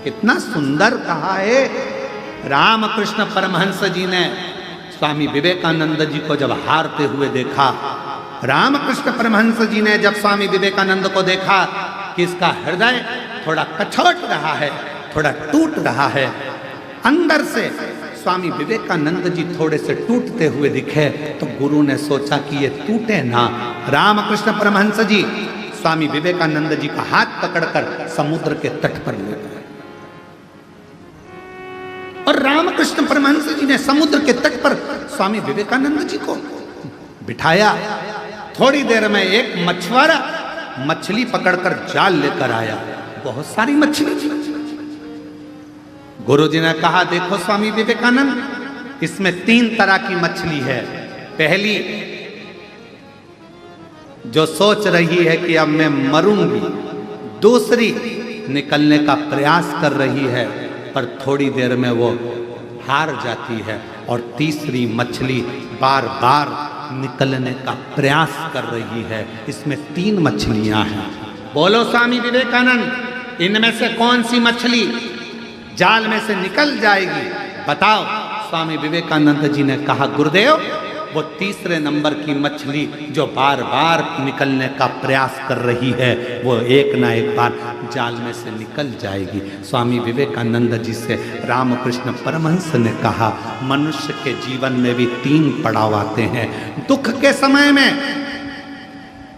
कितना सुंदर कहा है। रामकृष्ण परमहंस जी ने स्वामी विवेकानंद जी को जब हारते हुए देखा, रामकृष्ण परमहंस जी ने जब स्वामी विवेकानंद को देखा कि इसका हृदय थोड़ा कछोट रहा है, थोड़ा टूट रहा है, अंदर से स्वामी विवेकानंद जी थोड़े से टूटते हुए दिखे, तो गुरु ने सोचा कि ये टूटे ना। रामकृष्ण परमहंस जी स्वामी विवेकानंद जी का हाथ पकड़कर समुद्र के तट पर ले गए और रामकृष्ण परमहंस जी ने समुद्र के तट पर स्वामी विवेकानंद जी को बिठाया। थोड़ी देर में एक मछुआरा मछली पकड़कर जाल लेकर आया, बहुत सारी मछली थी। गुरु जी ने कहा, देखो स्वामी विवेकानंद, इसमें 3 तरह की मछली है। पहली जो सोच रही है कि अब मैं मरूंगी, दूसरी निकलने का प्रयास कर रही है पर थोड़ी देर में वो हार जाती है, और तीसरी मछली बार बार निकलने का प्रयास कर रही है। इसमें 3 मछलियां हैं। बोलो स्वामी विवेकानंद, इनमें से कौन सी मछली जाल में से निकल जाएगी, बताओ। स्वामी विवेकानंद जी ने कहा, गुरुदेव, वो तीसरे नंबर की मछली जो बार बार निकलने का प्रयास कर रही है, वो एक ना एक बार जाल में से निकल जाएगी। स्वामी विवेकानंद जी से रामकृष्ण परमहंस ने कहा, मनुष्य के जीवन में भी 3 पड़ाव आते हैं। दुख के समय में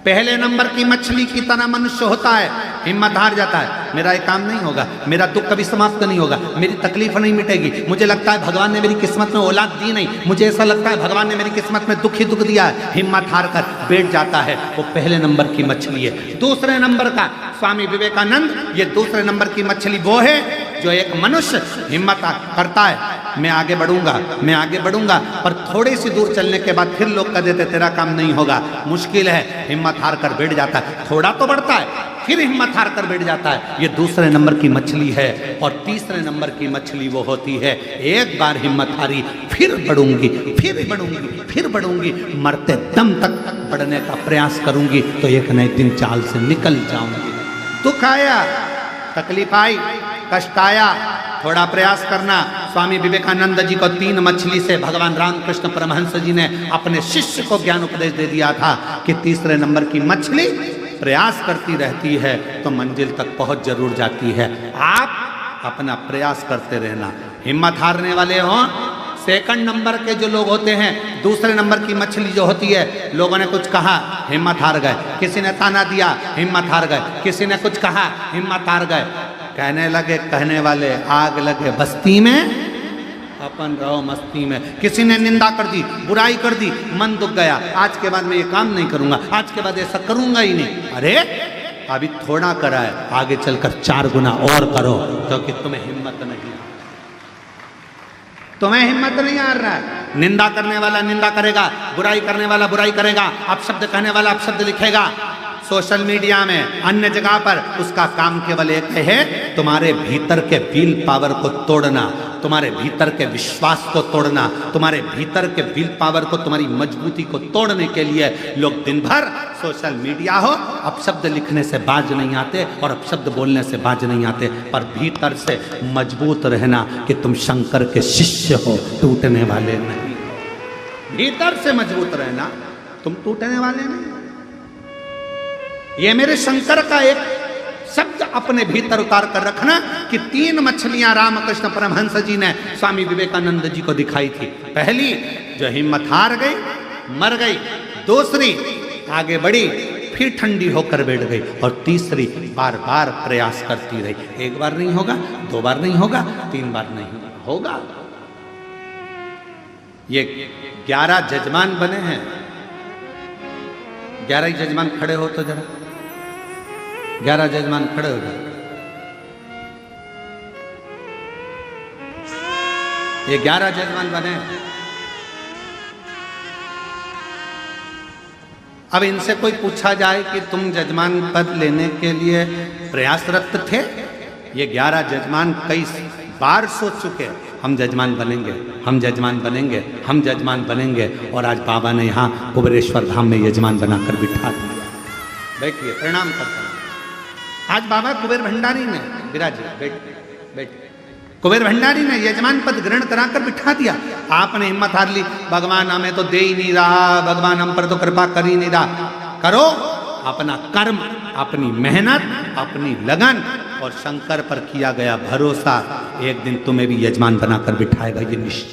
पहले नंबर की मछली की तरह मनुष्य होता है, हिम्मत हार जाता है, मेरा ये काम नहीं होगा, मेरा दुख कभी समाप्त नहीं होगा, मेरी तकलीफ नहीं मिटेगी, मुझे लगता है भगवान ने मेरी किस्मत में औलाद दी नहीं, मुझे ऐसा लगता है भगवान ने मेरी किस्मत में दुख ही दुख दिया है। हिम्मत हार कर बैठ जाता है, वो पहले नंबर की मछली है। दूसरे नंबर का स्वामी विवेकानंद, ये दूसरे नंबर की मछली वो है जो एक मनुष्य हिम्मत करता है, मैं आगे बढ़ूंगा, मैं आगे बढ़ूंगा, पर थोड़ी सी दूर चलने के बाद फिर लोग कह देते तेरा काम नहीं होगा, मुश्किल है, हिम्मत हार कर बैठ जाता है। थोड़ा तो बढ़ता है, फिर हिम्मत हार कर बैठ जाता है। ये दूसरे नंबर की मछली है। और तीसरे नंबर की मछली वो होती है, एक बार हिम्मत हारी, फिर बढ़ूंगी, फिर बढ़ूंगी, फिर बढ़ूंगी, मरते दम तक बढ़ने का प्रयास करूंगी, तो एक न एक दिन जाल से निकल जाऊंगी। दुख आया, तकलीफ आई, कष्ट आया, थोड़ा प्रयास करना। स्वामी विवेकानंद जी को 3 मछली से भगवान रामकृष्ण परमहंस जी ने अपने शिष्य को ज्ञान उपदेश दे दिया था कि तीसरे नंबर की मछली प्रयास करती रहती है तो मंजिल तक पहुंच जरूर जाती है। आप अपना प्रयास करते रहना। हिम्मत हारने वाले हों, सेकंड नंबर के जो लोग होते हैं, दूसरे नंबर की मछली जो होती है, लोगों ने कुछ कहा, हिम्मत हार गए, किसी ने ताना दिया, हिम्मत हार गए, किसी ने कुछ कहा, हिम्मत हार गए। कहने लगे कहने वाले, आग लगे बस्ती में, अपन रहो मस्ती में। किसी ने निंदा कर दी, बुराई कर दी, मन दुख गया, आज के बाद मैं ये काम नहीं करूंगा, आज के बाद ऐसा करूंगा ही नहीं। अरे अभी थोड़ा करा है, आगे चलकर 4 गुना और करो, क्योंकि तुम्हें हिम्मत नहीं, तुम्हें हिम्मत नहीं आ रहा है। निंदा करने वाला निंदा करेगा, बुराई करने वाला बुराई करेगा, अपशब्द कहने वाला अपशब्द लिखेगा सोशल मीडिया में, अन्य जगह पर। उसका काम केवल एक है, तुम्हारे भीतर के विल पावर को तोड़ना, तुम्हारे भीतर के विश्वास को तोड़ना, तुम्हारे भीतर के विल पावर को, तुम्हारी मजबूती को तोड़ने के लिए लोग दिन भर सोशल मीडिया हो, अपशब्द लिखने से बाज नहीं आते और अपशब्द बोलने से बाज नहीं आते, पर भीतर से मजबूत रहना कि तुम शंकर के शिष्य हो, टूटने वाले नहीं। भीतर से मजबूत रहना, तुम टूटने वाले नहीं। ये मेरे शंकर का एक शब्द अपने भीतर उतार कर रखना कि 3 मछलियां रामकृष्ण परमहंस जी ने स्वामी विवेकानंद जी को दिखाई थी। पहली जो हिम्मत हार गई, मर गई, दूसरी आगे बढ़ी, फिर ठंडी होकर बैठ गई, और तीसरी बार बार प्रयास करती रही। 1 बार नहीं होगा, 2 बार नहीं होगा, 3 बार नहीं होगा। ये 11 जजमान बने हैं। 11 ही जजमान खड़े हो तो जरा, 11 जजमान खड़े हो जाए। ये 11 जजमान बने। अब इनसे कोई पूछा जाए कि तुम जजमान पद लेने के लिए प्रयासरत थे? ये 11 जजमान कई बार सोच चुके, हम जजमान बनेंगे, हम जजमान बनेंगे, हम जजमान बनेंगे, और आज बाबा ने यहाँ कुबेरेश्वर धाम में यजमान बनाकर बिठा दिया। बैठिए, प्रणाम करता हूँ। आज बाबा कुबेर भंडारी में विराजे, बैठ बैठे। कुबेर भंडारी ने यजमान पद ग्रहण कराकर बिठा दिया। आपने हिम्मत हार ली, भगवान हमें तो दे ही नहीं रहा, भगवान हम पर तो कृपा कर ही नहीं रहा। करो अपना कर्म, अपनी मेहनत, अपनी लगन और शंकर पर किया गया भरोसा एक दिन तुम्हें भी यजमान बनाकर बिठाएगा, ये निश्चित।